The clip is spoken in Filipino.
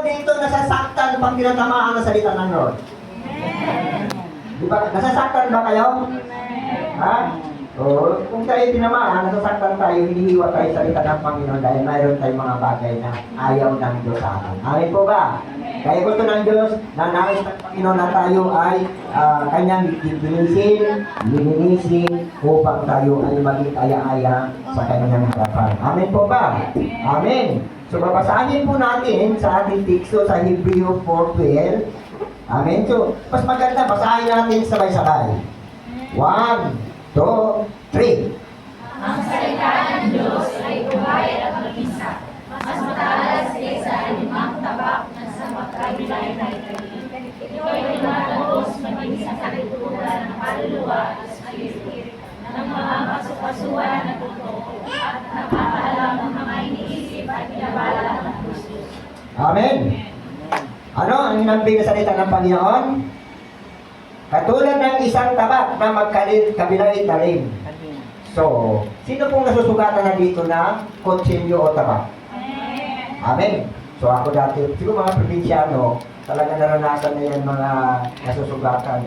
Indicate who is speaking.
Speaker 1: dito nasasaktan pag tinatamaan ng salita ng Lord? Di ba? Nasasaktan ba kayo? Ha? O, kung tayo tinamaan, nasasaktan tayo, hinihiwa tayo sa salita ng Panginoon dahil mayroon tayong mga bagay na ayaw ng Diyos sa atin. Amin po ba? Kaya gusto ng Diyos na nais ng Panginoon na tayo ay kanyang lilinisin upang tayo ay maging aya-aya sa kanyang harapan. Amin po ba? Amin. So, babasahin po natin sa ating teksto sa Hebreo 4:12. Amen. So, mas maganda, basahin natin sabay-sabay. 1, 2, 3.
Speaker 2: Ang salita ng Diyos ay buhay at mabisa, mas matalas kaysa anumang tabak na sa magkabilay na italim. Ito ay lumatagos maging sa kalituran ng kaluluwa at espiritu, ng mga kasukasuan na totoo, at napapaalam ng mga iniisip at pinabala ng puso.
Speaker 1: Amen. Ano ang inambing na salita ng Panginoon? Katulad ng isang tabak na magkabilang italim. So, sino pong nasusugatan na dito na kutsilyo o tabak? Amen. So ako dati, siguro mga probinsyano, talaga naranasan na yan mga nasusugatan.